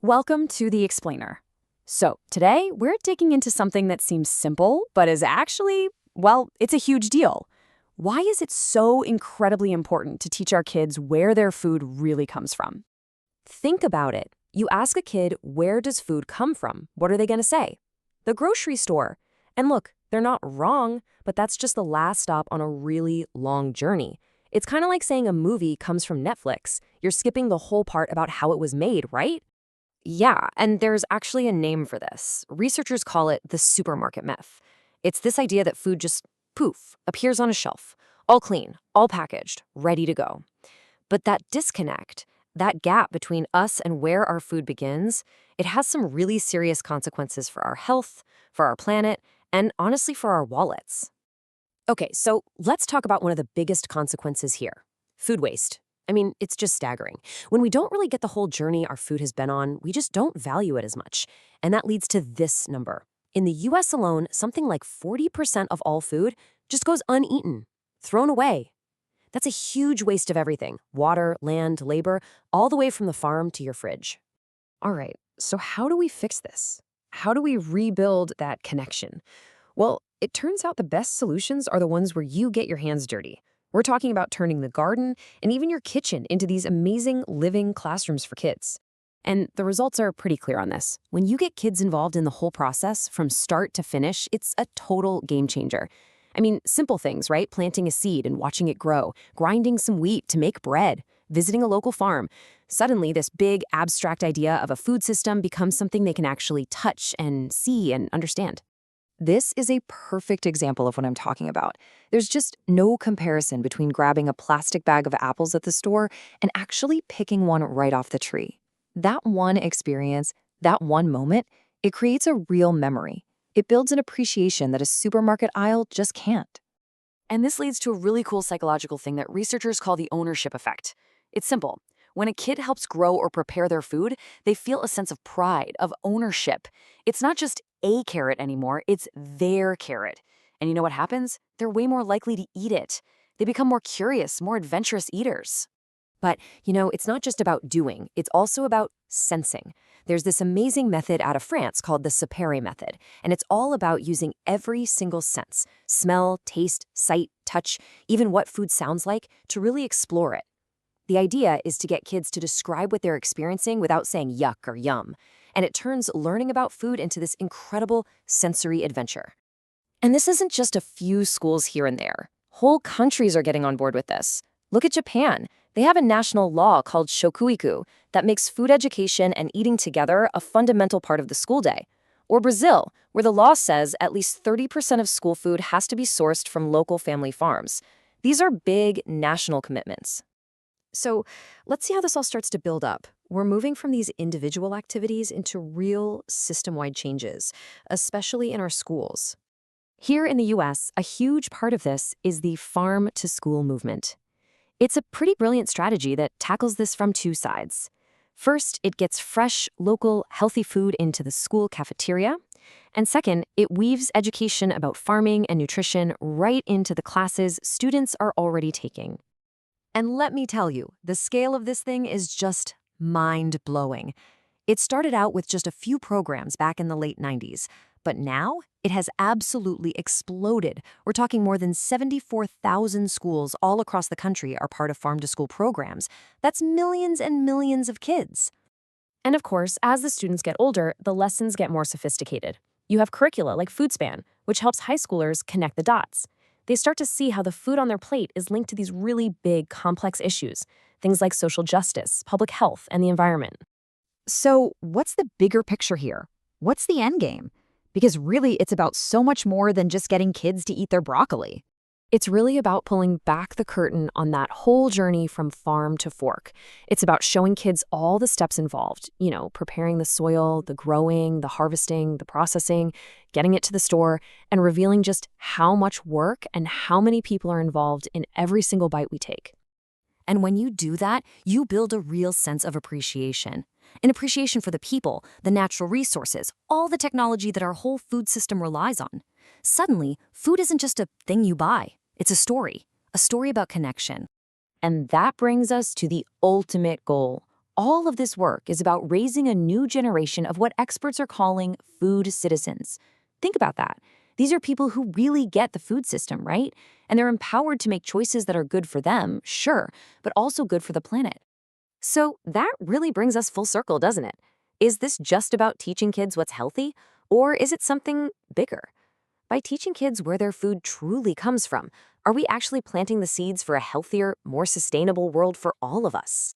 Welcome to The Explainer. So, today we're digging into something that seems simple, but is actually, well, it's a huge deal. Why is it so incredibly important to teach our kids where their food really comes from? Think about it. You ask a kid, where does food come from? What are they going to say? The grocery store. And look, they're not wrong, but that's just the last stop on a really long journey. It's kind of like saying a movie comes from Netflix. You're skipping the whole part about how it was made, right? Yeah, and there's actually a name for this. Researchers call it the supermarket myth. It's this idea that food just, poof, appears on a shelf, all clean, all packaged, ready to go. But that disconnect, that gap between us and where our food begins, it has some really serious consequences for our health, for our planet, and honestly for our wallets. Okay, so let's talk about one of the biggest consequences here, food waste. I mean, it's just staggering. When we don't really get the whole journey our food has been on, we just don't value it as much. And that leads to this number. In the US alone, something like 40% of all food just goes uneaten, thrown away. That's a huge waste of everything, water, land, labor, all the way from the farm to your fridge. All right, so how do we fix this? How do we rebuild that connection? Well, it turns out the best solutions are the ones where you get your hands dirty. We're talking about turning the garden and even your kitchen into these amazing living classrooms for kids. And the results are pretty clear on this. When you get kids involved in the whole process, from start to finish, it's a total game changer. I mean, simple things, right? Planting a seed and watching it grow, grinding some wheat to make bread, visiting a local farm. Suddenly, this big, abstract idea of a food system becomes something they can actually touch and see and understand. This is a perfect example of what I'm talking about. There's just no comparison between grabbing a plastic bag of apples at the store and actually picking one right off the tree. That one experience, that one moment, it creates a real memory. It builds an appreciation that a supermarket aisle just can't. And this leads to a really cool psychological thing that researchers call the ownership effect. It's simple. When a kid helps grow or prepare their food, they feel a sense of pride, of ownership. It's not just a carrot anymore, it's their carrot. And you know what happens? They're way more likely to eat it. They become more curious, more adventurous eaters. But, it's not just about doing, it's also about sensing. There's this amazing method out of France called the Sapere method, and it's all about using every single sense, smell, taste, sight, touch, even what food sounds like, to really explore it. The idea is to get kids to describe what they're experiencing without saying yuck or yum, and it turns learning about food into this incredible sensory adventure. And this isn't just a few schools here and there. Whole countries are getting on board with this. Look at Japan. They have a national law called shokuiku that makes food education and eating together a fundamental part of the school day. Or Brazil, where the law says at least 30% of school food has to be sourced from local family farms. These are big national commitments. So let's see how this all starts to build up. We're moving from these individual activities into real system-wide changes, especially in our schools. Here in the US, a huge part of this is the farm-to-school movement. It's a pretty brilliant strategy that tackles this from two sides. First, it gets fresh, local, healthy food into the school cafeteria. And second, it weaves education about farming and nutrition right into the classes students are already taking. And let me tell you, the scale of this thing is just mind-blowing. It started out with just a few programs back in the late 90s, but now it has absolutely exploded. We're talking more than 74,000 schools all across the country are part of farm-to-school programs. That's millions and millions of kids. And of course, as the students get older, the lessons get more sophisticated. You have curricula like FoodSpan, which helps high schoolers connect the dots. They start to see how the food on their plate is linked to these really big, complex issues, things like social justice, public health, and the environment. So what's the bigger picture here? What's the end game? Because really, it's about so much more than just getting kids to eat their broccoli. It's really about pulling back the curtain on that whole journey from farm to fork. It's about showing kids all the steps involved, preparing the soil, the growing, the harvesting, the processing, getting it to the store, and revealing just how much work and how many people are involved in every single bite we take. And when you do that, you build a real sense of appreciation. An appreciation for the people, the natural resources, all the technology that our whole food system relies on. Suddenly, food isn't just a thing you buy. It's a story about connection. And that brings us to the ultimate goal, All of this work is about raising a new generation of what experts are calling food citizens. Think about that. These are people who really get the food system, right? And they're empowered to make choices that are good for them, sure, but also good for the planet. So that really brings us full circle, doesn't it? Is this just about teaching kids what's healthy, or is it something bigger? By teaching kids where their food truly comes from, are we actually planting the seeds for a healthier, more sustainable world for all of us?